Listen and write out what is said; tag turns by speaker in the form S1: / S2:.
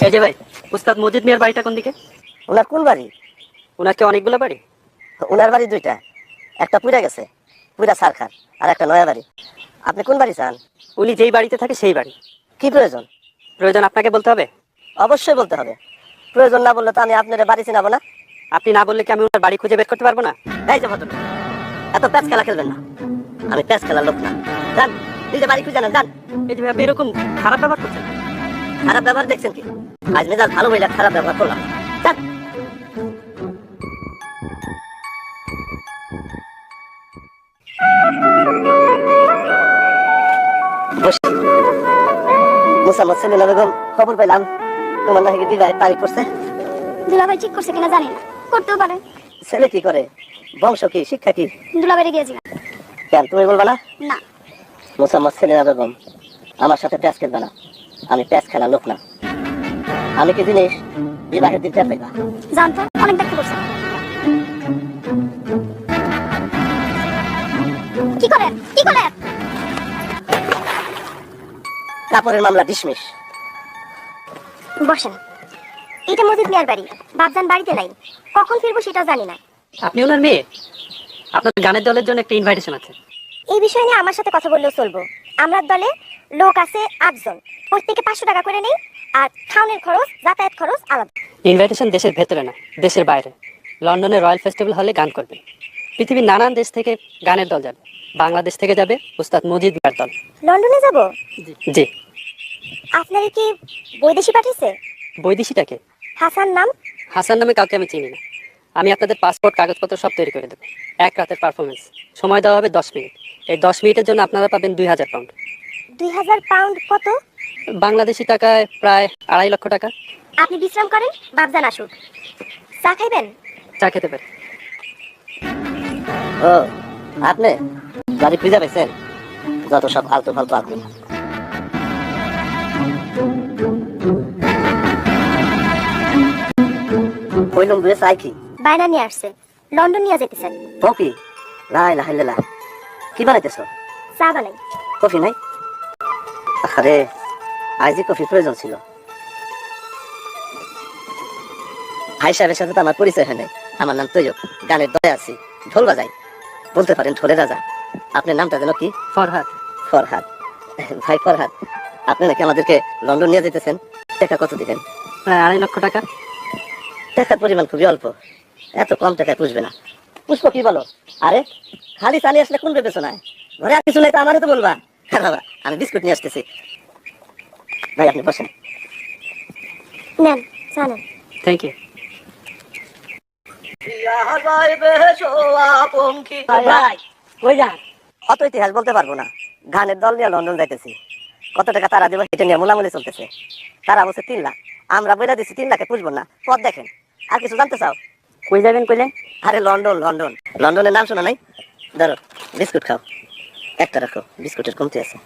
S1: এই যে ভাই, উস্তাদ মজিদ মিয়ার বাড়িটা কোন দিকে?
S2: ওনার কোন বাড়ি?
S1: ওনার কি অনেকগুলো বাড়ি?
S2: ওনার বাড়ি দুইটা, একটা পুরা গেছে, পুরা সারখার, আর একটা নয়া বাড়ি। আপনি কোন বাড়ি চান?
S1: উনি যেই বাড়িতে থাকে সেই বাড়ি।
S2: কি প্রয়োজন?
S1: প্রয়োজন আপনাকে বলতে হবে?
S2: অবশ্যই বলতে হবে। প্রয়োজন না বললে তো আমি আপনার বাড়ি চিনাবো না।
S1: আপনি না বললে কি আমি ওনার বাড়ি খুঁজে বের করতে পারবো না?
S2: এই যে ভদ্রলোক, এত প্যাচ খেলা খেলবেন না। আমি প্যাচ খেলার লোক না। যান, নিজে বাড়ি খুঁজে নেন, যান।
S1: এই যে ভাই, আপনি এরকম খারাপ ব্যবহার করছেন।
S2: খারাপ ব্যবহার দেখছেন কি? আজ মেজাজ ভালো হইলে খারাপ ব্যবহার করলাম। যান। মোসাম্মদ সেলিনা বেগম, খবর পেলাম তোমার নাকি বিবাহের তারিখ করছে।
S3: দুলাভাই ঠিক করছে কিনা জানি না, করতেও পারে।
S2: ছেলে কি করে? বংশ কি? শিক্ষা কি?
S3: দুলাভাইরে গিয়েছিলাম।
S2: কেন তুমি বলবা না?
S3: না।
S2: মোসাম্মদ সেলিনা বেগম, আমার সাথে প্যাচ খেলবে না। আমি প্যাচ খেলার লোক না। আমি কি জিনিস বিবাহের দিন টের পাইবা?
S3: জানতো অনেক দেখতে করছে। কি করে কি করে?
S2: কাপড়ের মামলা ডিসমিস।
S3: বসেন। এটা মজিদ মিয়ার বাড়ি। বাপজান বাড়িতে নাই, কখন ফিরবো সেটাও জানি না।
S1: আপনি ওনার মেয়ে? আপনার গানের দলের জন্য একটা ইনভাইটেশন আছে।
S3: এই বিষয় নিয়ে আমার সাথে কথা বললেও চলবো। আমার দলে লোক আছে 8 জন, প্রত্যেকে 500 টাকা করে নেই, আর খাওয়ানোর খরচ, যাতায়াত খরচ আলাদা।
S1: ইনভাইটেশন দেশের ভেতরে না, দেশের বাইরে। লন্ডনের রয়্যাল ফেস্টিভ্যাল হলে গান করবেন। পৃথিবীর নানান দেশ থেকে গানের দল যাবে। বাংলাদেশ থেকে যাবে উস্তাদ মজিদ মিয়ার দল।
S3: লন্ডনে যাব?
S1: জি।
S3: আপনারা কি বৈদেশি পাঠিয়েছে?
S1: বৈদেশিটাকে?
S3: হাসান নাম।
S1: হাসান নামে কাউকে আমি চিনি না। আমি আপনাদের পাসপোর্ট, কাগজপত্র সব তৈরি করে দেবো। এক রাতের পারফরমেন্স। সময় দেওয়া হবে 10 মিনিট। এই 10 মিনিটের জন্য আপনারা পাবেন 2000 পাউন্ড।
S3: 2000 পাউন্ড কত?
S1: বাংলাদেশি টাকায় প্রায় 2.5 লক্ষ টাকা।
S3: আপনি বিশ্রাম করেন, বাপজান আসুক। চা খাইবেন?
S1: চা খেতে পারেন।
S2: ও, আপনি গাড়ি খুঁজে পাইছেন? যত সব আলতু ফালতু আদমি। কইলুম দুয়ে চাই কি?
S3: বায়না নিয়ে আসছে, লন্ডন নিয়ে যেতেছেন।
S2: কফি? লাই লা হাইলা। কি বানাইতেছ?
S3: চা বানাই।
S2: কফি নাই? আরে আজই কফি প্রয়োজন ছিল। ভাই সাহেবের সাথে তো আমার পরিচয় হয় নাই। আমার নাম তৈয়ব, গানের দলে আছি, ঢোল বাজাই, বলতে পারেন ঢোলের রাজা। আপনার নামটা যেন কি?
S1: ফরহাদ।
S2: ফরহাদ। ভাই ফরহাদ, আপনি নাকি আমাদেরকে লন্ডন নিয়ে যেতেছেন? টাকা কত দিবেন?
S1: প্রায় 2.5 লক্ষ টাকা।
S2: টাকার পরিমাণ খুবই অল্প, এত কম টাকায় পুষবে না। পুষ্প কি বলো? আরে খালি চালিয়ে আসলে কোন বিবেচনায়? ঘরে আর কিছু নাই তো আমারও তো বলবা। হ্যাঁ বাবা, আমি বিস্কুট নিয়ে আসতেছি। ভাই আপনি বসেন।
S3: নেন, চা নেন।
S1: Thank you.
S2: অত ইতিহাস বলতে পারবো না। গানের দল নিয়ে লন্ডন যাইতেছি। কত টাকা তারা দেবো এটা নিয়ে মোলামুলি চলতেছে। তারা বলছে 3 লাখ, আমরা বইলা দিচ্ছি 3 লাখে পুষবো না। পথ দেখেন। আর কিছু জানতে চাও?
S1: কই যাবেন কইলেন?
S2: আরে লন্ডন, লন্ডন। লন্ডনের নাম শোনা নাই? ধরো বিস্কুট খাও, একটা রাখো, বিস্কুটের কমতি আছে।